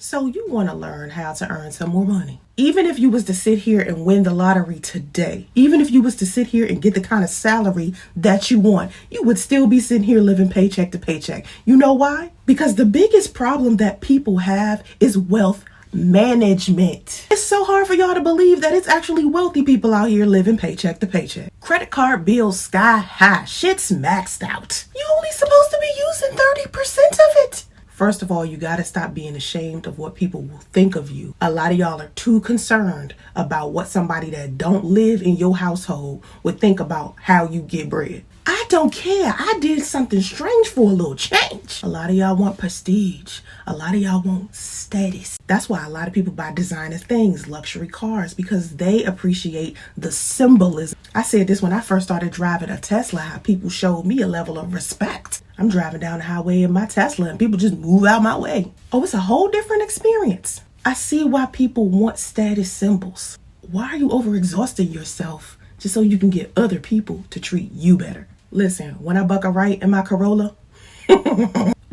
So you want to learn how to earn some more money. Even if you was to sit here and win the lottery today, even if you was to sit here and get the kind of salary that you want, you would still be sitting here living paycheck to paycheck. You know why? Because the biggest problem that people have is wealth management. It's so hard for y'all to believe that it's actually wealthy people out here living paycheck to paycheck. Credit card bills sky high. Shit's maxed out. You only supposed to be using 30% of it. First of all, you got to stop being ashamed of what people will think of you. A lot of y'all are too concerned about what somebody that don't live in your household would think about how you get bread. I don't care. I did something strange for a little change. A lot of y'all want prestige. A lot of y'all want status. That's why a lot of people buy designer things, luxury cars, because they appreciate the symbolism. I said this when I first started driving a Tesla, how people showed me a level of respect. I'm driving down the highway in my Tesla and people just move out my way. Oh, it's a whole different experience. I see why people want status symbols. Why are you overexhausting yourself just so you can get other people to treat you better? Listen, when I buck a right in my Corolla,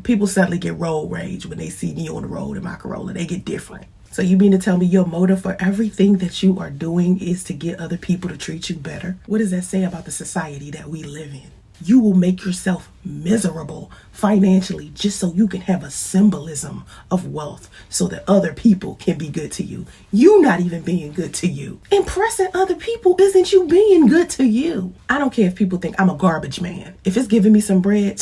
people suddenly get road rage when they see me on the road in my Corolla. They get different. So you mean to tell me your motive for everything that you are doing is to get other people to treat you better? What does that say about the society that we live in? You will make yourself miserable financially just so you can have a symbolism of wealth so that other people can be good to you. You not even being good to you. Impressing other people isn't you being good to you. I don't care if people think I'm a garbage man. If it's giving me some bread,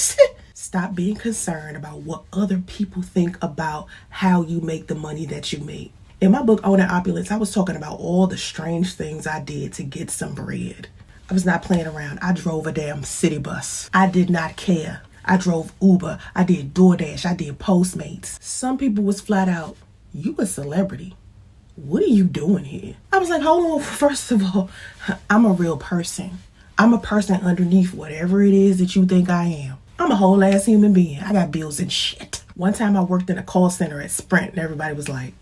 stop being concerned about what other people think about how you make the money that you make. In my book, Owning Opulence, I was talking about all the strange things I did to get some bread. I was not playing around. I drove a damn city bus. I did not care. I drove Uber. I did DoorDash. I did Postmates. Some people was flat out, you a celebrity. What are you doing here? I was like, hold on. First of all, I'm a real person. I'm a person underneath whatever it is that you think I am. I'm a whole ass human being. I got bills and shit. One time I worked in a call center at Sprint and everybody was like,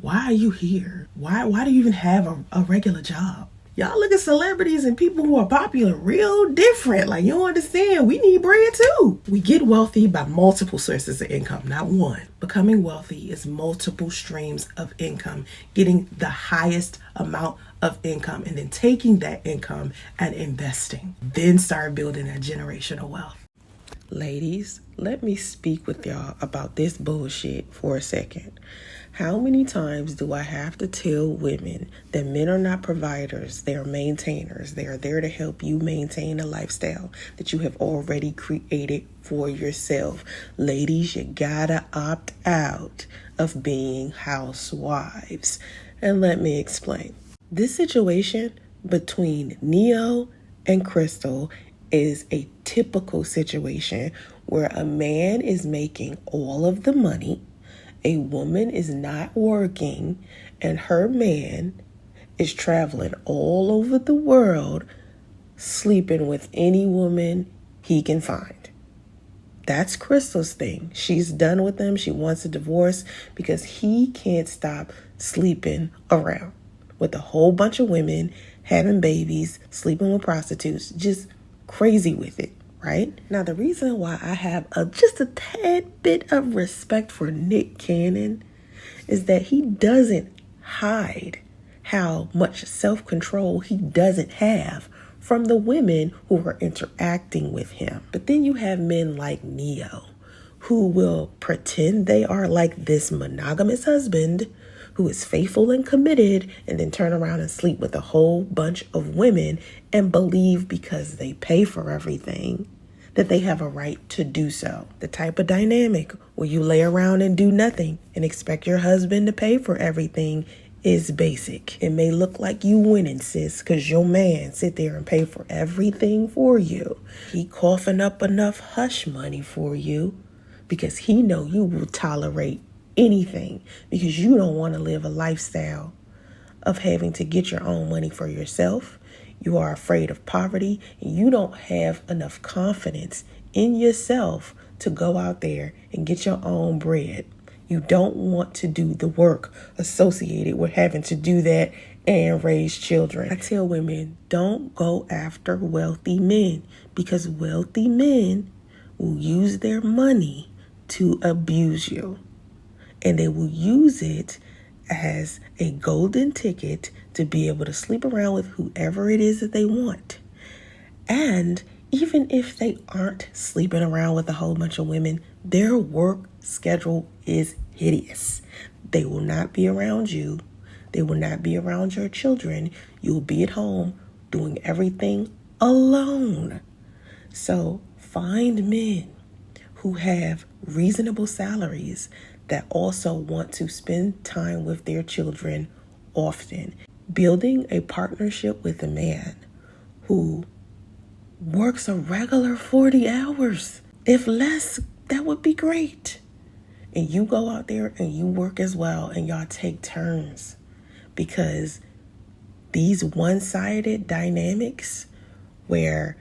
why are you here? Why do you even have a regular job? Y'all look at celebrities and people who are popular real different. Like, you don't understand. We need bread too. We get wealthy by multiple sources of income, not one. Becoming wealthy is multiple streams of income, getting the highest amount of income and then taking that income and investing. Then start building that generational wealth. Ladies, let me speak with y'all about this bullshit for a second. How many times do I have to tell women that men are not providers, they are maintainers. They are there to help you maintain a lifestyle that you have already created for yourself. Ladies, you gotta opt out of being housewives. And let me explain. This situation between Neo and Crystal is a typical situation where a man is making all of the money, a woman is not working, and her man is traveling all over the world, sleeping with any woman he can find. That's Crystal's thing. She's done with him. She wants a divorce because he can't stop sleeping around with a whole bunch of women, having babies, sleeping with prostitutes, just crazy with it. Right? Now, the reason why I have just a tad bit of respect for Nick Cannon is that he doesn't hide how much self-control he doesn't have from the women who are interacting with him. But then you have men like Neo who will pretend they are like this monogamous husband who is faithful and committed and then turn around and sleep with a whole bunch of women and believe because they pay for everything that they have a right to do so. The type of dynamic where you lay around and do nothing and expect your husband to pay for everything is basic. It may look like you winning, sis, because your man sit there and pay for everything for you. He coughing up enough hush money for you because he know you will tolerate anything because you don't want to live a lifestyle of having to get your own money for yourself. You are afraid of poverty and you don't have enough confidence in yourself to go out there and get your own bread. You don't want to do the work associated with having to do that and raise children. I tell women, don't go after wealthy men because wealthy men will use their money to abuse you. and they will use it as a golden ticket to be able to sleep around with whoever it is that they want. And even if they aren't sleeping around with a whole bunch of women, their work schedule is hideous. They will not be around you. They will not be around your children. You will be at home doing everything alone. So find men who have reasonable salaries that also want to spend time with their children often. Building a partnership with a man who works a regular 40 hours. If less, that would be great. And you go out there and you work as well, and y'all take turns. Because these one-sided dynamics where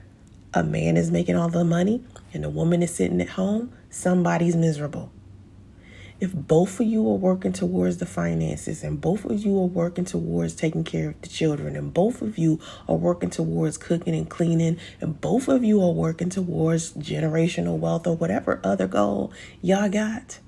a man is making all the money and a woman is sitting at home, somebody's miserable. If both of you are working towards the finances, and both of you are working towards taking care of the children, and both of you are working towards cooking and cleaning, and both of you are working towards generational wealth or whatever other goal y'all got,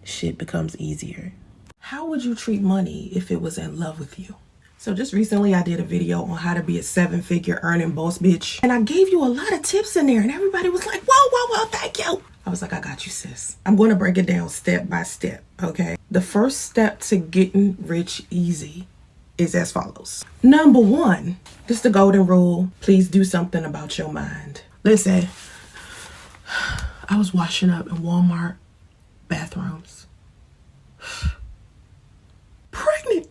shit becomes easier. How would you treat money if it was in love with you? So just recently I did a video on how to be a 7-figure earning boss bitch. And I gave you a lot of tips in there, and everybody was like, whoa, thank you. I was like, I got you, sis. I'm going to break it down step by step, okay? The first step to getting rich easy is as follows. Number 1, this is the golden rule. Please do something about your mind. Listen, I was washing up in Walmart bathrooms. Pregnant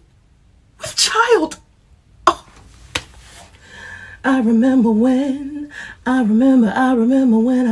with child. Oh. I remember when I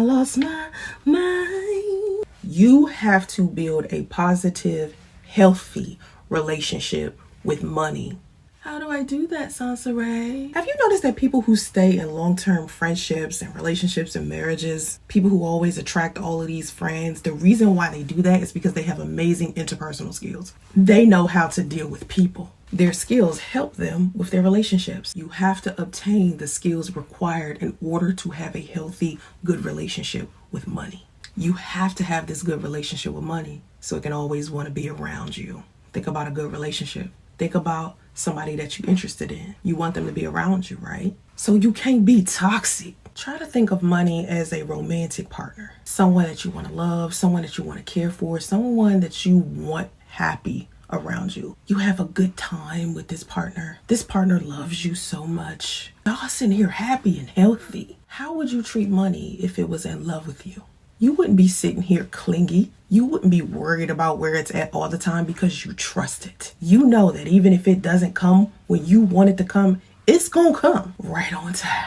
lost my mind. You have to build a positive, healthy relationship with money. How do I do that, Soncerae? Have you noticed that people who stay in long-term friendships and relationships and marriages, people who always attract all of these friends, the reason why they do that is because they have amazing interpersonal skills. They know how to deal with people. Their skills help them with their relationships. You have to obtain the skills required in order to have a healthy, good relationship with money. You have to have this good relationship with money so it can always want to be around you. Think about a good relationship. Think about somebody that you're interested in. You want them to be around you, right? So you can't be toxic. Try to think of money as a romantic partner. Someone that you want to love, someone that you want to care for, someone that you want happy around you. You have a good time with this partner. This partner loves you so much. Y'all sitting here happy and healthy. How would you treat money if it was in love with you? You wouldn't be sitting here clingy. You wouldn't be worried about where it's at all the time because you trust it. You know that even if it doesn't come when you want it to come, it's gonna come right on time.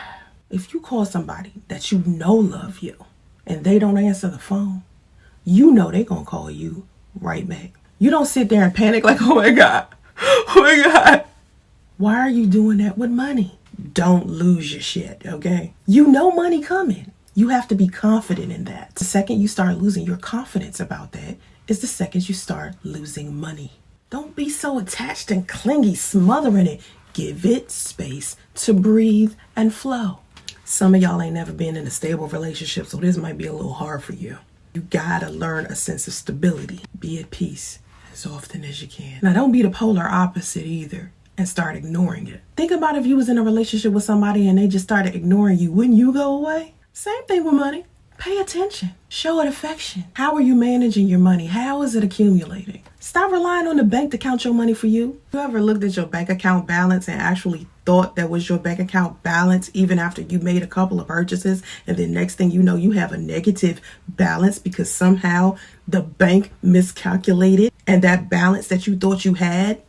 If you call somebody that you know love you and they don't answer the phone, you know they're gonna call you right back. You don't sit there and panic like, oh my God. Why are you doing that with money? Don't lose your shit, okay? You know money coming. You have to be confident in that. The second you start losing your confidence about that is the second you start losing money. Don't be so attached and clingy, smothering it. Give it space to breathe and flow. Some of y'all ain't never been in a stable relationship, so this might be a little hard for you. You gotta learn a sense of stability. Be at peace as often as you can. Now, don't be the polar opposite either and start ignoring it. Think about if you was in a relationship with somebody and they just started ignoring you. Wouldn't you go away? Same thing with money. Pay attention. Show it affection. How are you managing your money? How is it accumulating? Stop relying on the bank to count your money for you. You ever looked at your bank account balance and actually thought that was your bank account balance even after you made a couple of purchases, and then next thing you know, you have a negative balance because somehow the bank miscalculated and that balance that you thought you had,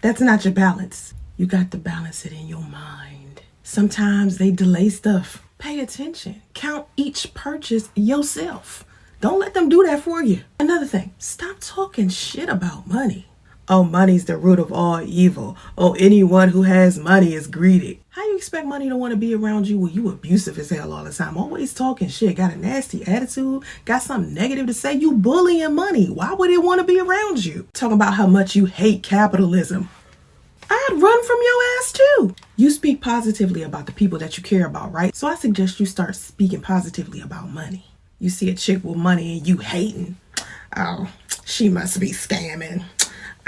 that's not your balance. You got to balance it in your mind. Sometimes they delay stuff. Pay attention. Count each purchase yourself. Don't let them do that for you. Another thing, stop talking shit about money. Oh, money's the root of all evil. Oh, anyone who has money is greedy. How you expect money to want to be around you when you abusive as hell all the time? Always talking shit, got a nasty attitude, got something negative to say. You bullying money. Why would it want to be around you? Talking about how much you hate capitalism. I'd run from your ass too. You speak positively about the people that you care about, right? So I suggest you start speaking positively about money. You see a chick with money and you hating. Oh, she must be scamming.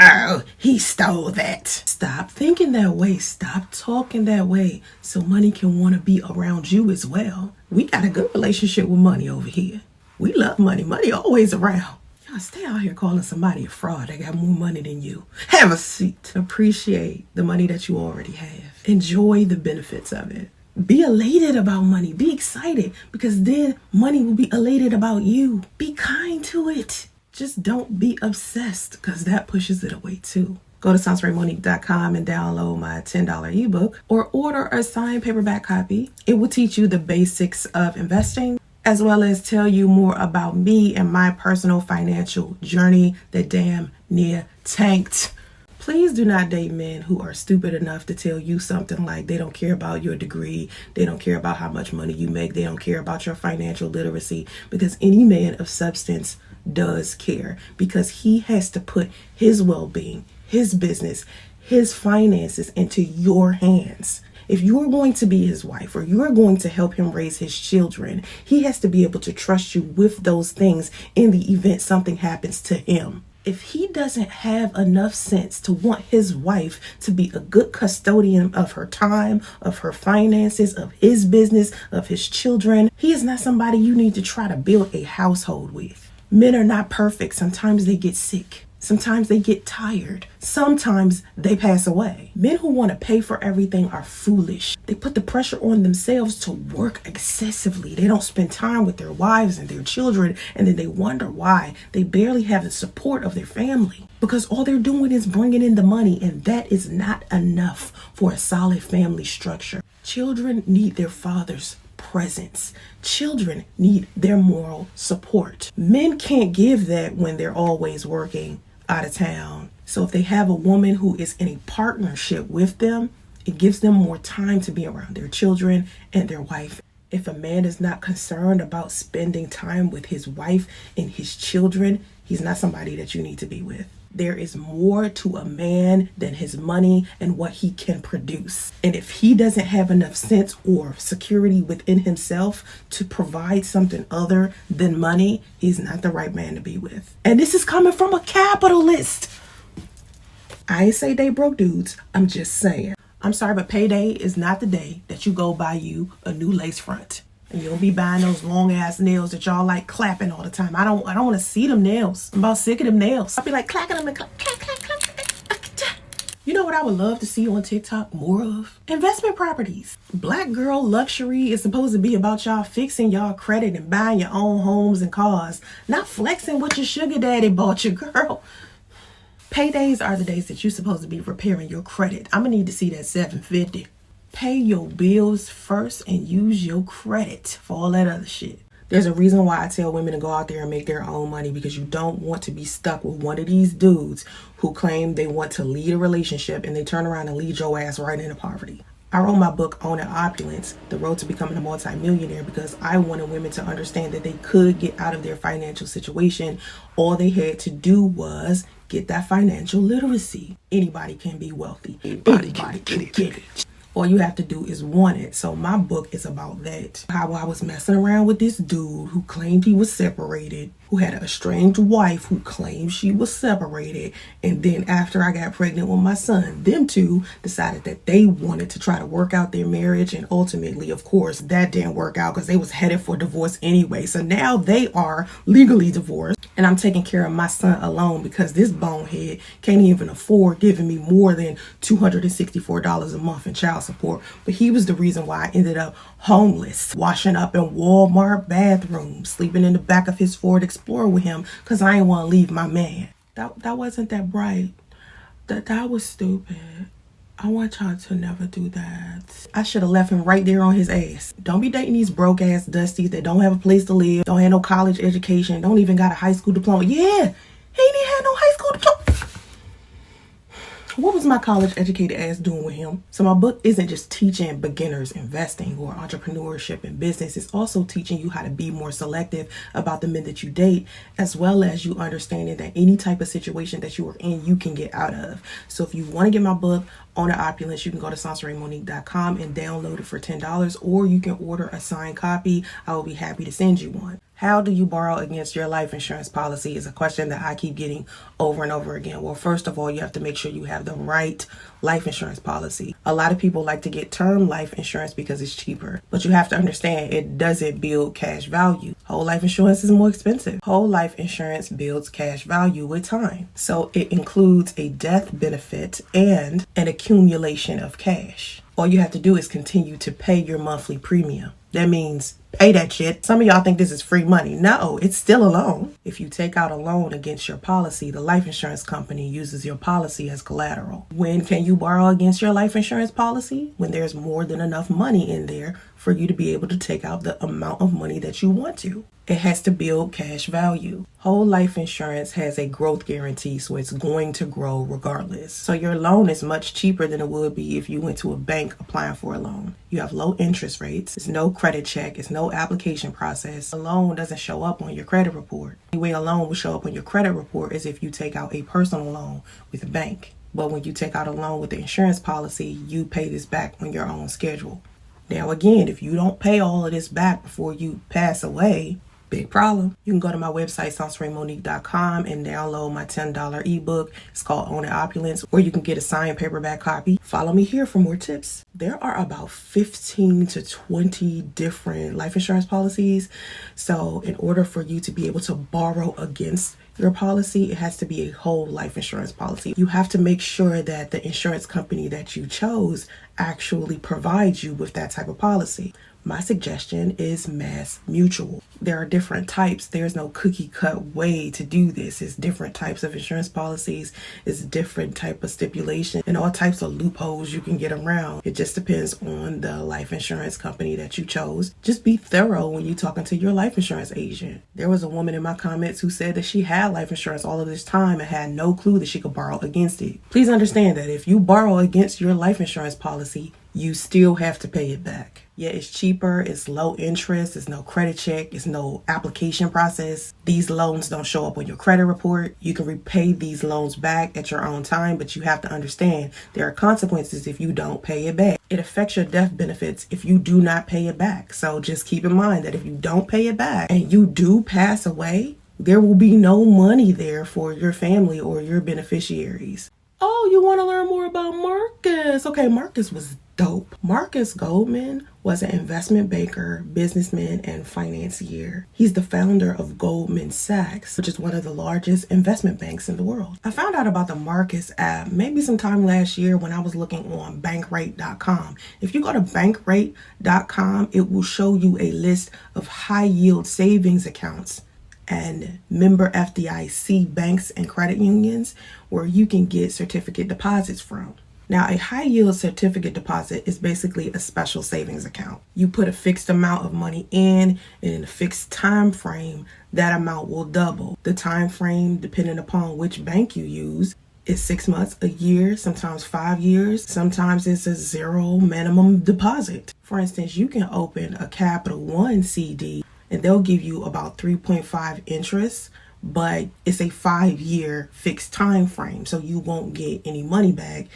Oh, he stole that. Stop thinking that way. Stop talking that way so money can want to be around you as well. We got a good relationship with money over here. We love money. Money always around. Y'all stay out here calling somebody a fraud that got more money than you. Have a seat. Appreciate the money that you already have. Enjoy the benefits of it. Be elated about money. Be excited, because then money will be elated about you. Be kind to it. Just don't be obsessed, because that pushes it away too. Go to SonceraeMonique.com and download my $10 ebook or order a signed paperback copy. It will teach you the basics of investing, as well as tell you more about me and my personal financial journey that damn near tanked. Please do not date men who are stupid enough to tell you something like they don't care about your degree, they don't care about how much money you make, they don't care about your financial literacy, because any man of substance does care, because he has to put his well-being, his business, his finances into your hands. If you're going to be his wife or you're going to help him raise his children, he has to be able to trust you with those things in the event something happens to him. If he doesn't have enough sense to want his wife to be a good custodian of her time, of her finances, of his business, of his children, he is not somebody you need to try to build a household with. Men are not perfect. Sometimes they get sick. Sometimes they get tired. Sometimes they pass away. Men who want to pay for everything are foolish. They put the pressure on themselves to work excessively. They don't spend time with their wives and their children, and then they wonder why they barely have the support of their family, because all they're doing is bringing in the money, and that is not enough for a solid family structure. Children need their father's presence. Children need their moral support. Men can't give that when they're always working out of town. So if they have a woman who is in a partnership with them, it gives them more time to be around their children and their wife. If a man is not concerned about spending time with his wife and his children, he's not somebody that you need to be with. There is more to a man than his money and what he can produce. And if he doesn't have enough sense or security within himself to provide something other than money, he's not the right man to be with. And this is coming from a capitalist. I ain't say they broke dudes. I'm just saying. I'm sorry, but payday is not the day that you go buy you a new lace front. And you'll be buying those long ass nails that y'all like clapping all the time. I don't want to see them nails. I'm about sick of them nails. I'll be like clacking them and clack, clack, clack, clack. You know what I would love to see on TikTok more of? Investment properties. Black girl luxury is supposed to be about y'all fixing y'all credit and buying your own homes and cars, not flexing what your sugar daddy bought you, girl. Paydays are the days that you're supposed to be repairing your credit. I'm gonna need to see that $750. Pay your bills first and use your credit for all that other shit. There's a reason why I tell women to go out there and make their own money, because you don't want to be stuck with one of these dudes who claim they want to lead a relationship and they turn around and lead your ass right into poverty. I wrote my book, Owning Opulence, The Road to Becoming a Multi-Millionaire, because I wanted women to understand that they could get out of their financial situation. All they had to do was get that financial literacy. Anybody can be wealthy. Anybody can get it. All you have to do is want it. So my book is about that. How I was messing around with this dude who claimed he was separated, who had an estranged wife who claimed she was separated. And then after I got pregnant with my son, them two decided that they wanted to try to work out their marriage. And ultimately, of course, that didn't work out because they was headed for divorce anyway. So now they are legally divorced. And I'm taking care of my son alone because this bonehead can't even afford giving me more than $264 a month in child support. But he was the reason why I ended up homeless, washing up in Walmart bathrooms, sleeping in the back of his Ford Explorer with him because I didn't want to leave my man. That wasn't that bright. That was stupid. I want y'all to never do that. I should have left him right there on his ass. Don't be dating these broke ass dusties that don't have a place to live, don't have no college education, don't even got a high school diploma. Yeah, he ain't even had no high school diploma. What was my college educated ass doing with him? So my book isn't just teaching beginners investing or entrepreneurship and business. It's also teaching you how to be more selective about the men that you date, as well as you understanding that any type of situation that you are in, you can get out of. So if you want to get my book, Owning Opulence, you can go to SonceraeMonique.com and download it for $10, or you can order a signed copy. I will be happy to send you one. How do you borrow against your life insurance policy is a question that I keep getting over and over again. Well, first of all, you have to make sure you have the right life insurance policy. A lot of people like to get term life insurance because it's cheaper, but you have to understand it doesn't build cash value. Whole life insurance is more expensive. Whole life insurance builds cash value with time. So it includes a death benefit and an accumulation of cash. All you have to do is continue to pay your monthly premium. That means pay that shit. Some of y'all think this is free money. No, it's still a loan. If you take out a loan against your policy, the life insurance company uses your policy as collateral. When can you borrow against your life insurance policy? When there's more than enough money in there for you to be able to take out the amount of money that you want to. It has to build cash value. Whole life insurance has a growth guarantee, so it's going to grow regardless. So your loan is much cheaper than it would be if you went to a bank applying for a loan. You have low interest rates. There's no credit check. It's no application process. A loan doesn't show up on your credit report. The way a loan will show up on your credit report is if you take out a personal loan with a bank. But when you take out a loan with the insurance policy, you pay this back on your own schedule. Now again, if you don't pay all of this back before you pass away, big problem. You can go to my website, SonceraeMonique.com, and download my $10 ebook. It's called Own It Opulence, or you can get a signed paperback copy. Follow me here for more tips. There are about 15 to 20 different life insurance policies. So in order for you to be able to borrow against your policy, it has to be a whole life insurance policy. You have to make sure that the insurance company that you chose actually provides you with that type of policy. My suggestion is Mass Mutual. There are different types. There's no cookie cut way to do this. It's different types of insurance policies. It's different type of stipulation and all types of loopholes you can get around. It just depends on the life insurance company that you chose. Just be thorough when you're talking to your life insurance agent. There was a woman in my comments who said that she had life insurance all of this time and had no clue that she could borrow against it. Please understand that if you borrow against your life insurance policy, you still have to pay it back. Yeah, it's cheaper, it's low interest, it's no credit check, it's no application process. These loans don't show up on your credit report. You can repay these loans back at your own time, but you have to understand there are consequences if you don't pay it back. It affects your death benefits if you do not pay it back. So just keep in mind that if you don't pay it back and you do pass away, there will be no money there for your family or your beneficiaries. Oh, you want to learn more about Marcus? Okay, Marcus was dope. Marcus Goldman was an investment banker, businessman, and financier. He's the founder of Goldman Sachs, which is one of the largest investment banks in the world. I found out about the Marcus app maybe sometime last year when I was looking on bankrate.com. If you go to bankrate.com, it will show you a list of high yield savings accounts and member FDIC banks and credit unions where you can get certificate deposits from. Now, a high yield certificate deposit is basically a special savings account. You put a fixed amount of money in, and in a fixed time frame, that amount will double. The time frame, depending upon which bank you use, is 6 months, a year, sometimes 5 years. Sometimes it's a zero minimum deposit. For instance, you can open a Capital One CD and they'll give you about 3.5 interest, but it's a 5-year fixed time frame, so you won't get any money back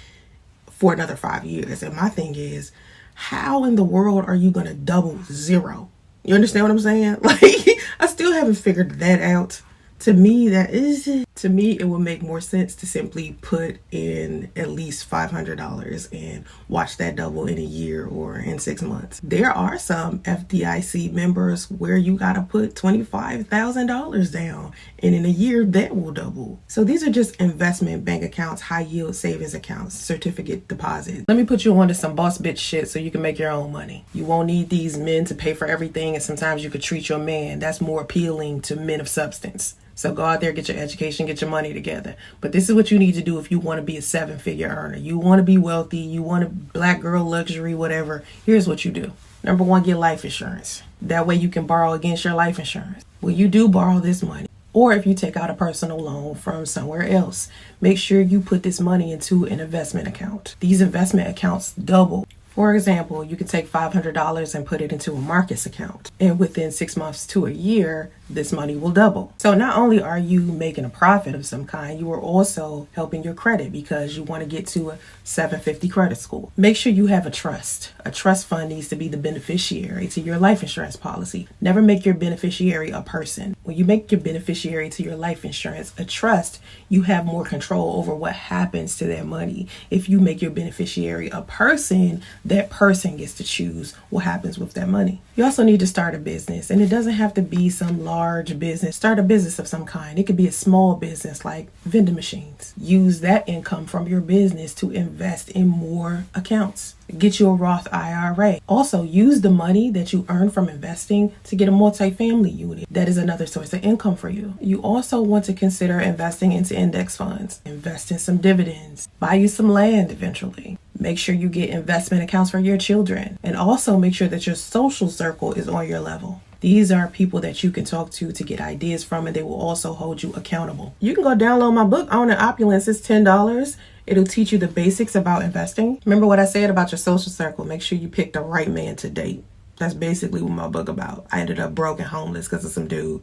for another 5 years. And my thing is, how in the world are you going to double zero? You understand what I'm saying? Like, I still haven't figured that out. To me, it would make more sense to simply put in at least $500 and watch that double in a year or in 6 months. There are some FDIC members where you got to put $25,000 down, and in a year that will double. So these are just investment bank accounts, high yield savings accounts, certificate deposits. Let me put you onto some boss bitch shit so you can make your own money. You won't need these men to pay for everything, and sometimes you could treat your man. That's more appealing to men of substance. So go out there, get your education, get your money together. But this is what you need to do if you want to be a 7-figure earner. You want to be wealthy, you want a black girl luxury, whatever. Here's what you do. Number 1, get life insurance. That way you can borrow against your life insurance. Well, you do borrow this money. Or if you take out a personal loan from somewhere else, make sure you put this money into an investment account. These investment accounts double. For example, you can take $500 and put it into a Marcus account. And within 6 months to a year, this money will double. So not only are you making a profit of some kind, you are also helping your credit because you want to get to a 750 credit score. Make sure you have a trust. A trust fund needs to be the beneficiary to your life insurance policy. Never make your beneficiary a person. When you make your beneficiary to your life insurance a trust, you have more control over what happens to that money. If you make your beneficiary a person, that person gets to choose what happens with that money. You also need to start a business, and it doesn't have to be some large business. Start a business of some kind. It could be a small business like vending machines. Use that income from your business to invest in more accounts. Get you a Roth IRA. Also, use the money that you earn from investing to get a multifamily unit. That is another source of income for you. You also want to consider investing into index funds. Invest in some dividends. Buy you some land eventually. Make sure you get investment accounts for your children. And also make sure that your social circle is on your level. These are people that you can talk to get ideas from, and they will also hold you accountable. You can go download my book, Owning Opulence. It's $10. It'll teach you the basics about investing. Remember what I said about your social circle. Make sure you pick the right man to date. That's basically what my book about. I ended up broke and homeless because of some dude.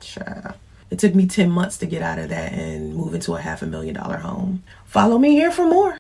Child. It took me 10 months to get out of that and move into a $500,000 home. Follow me here for more.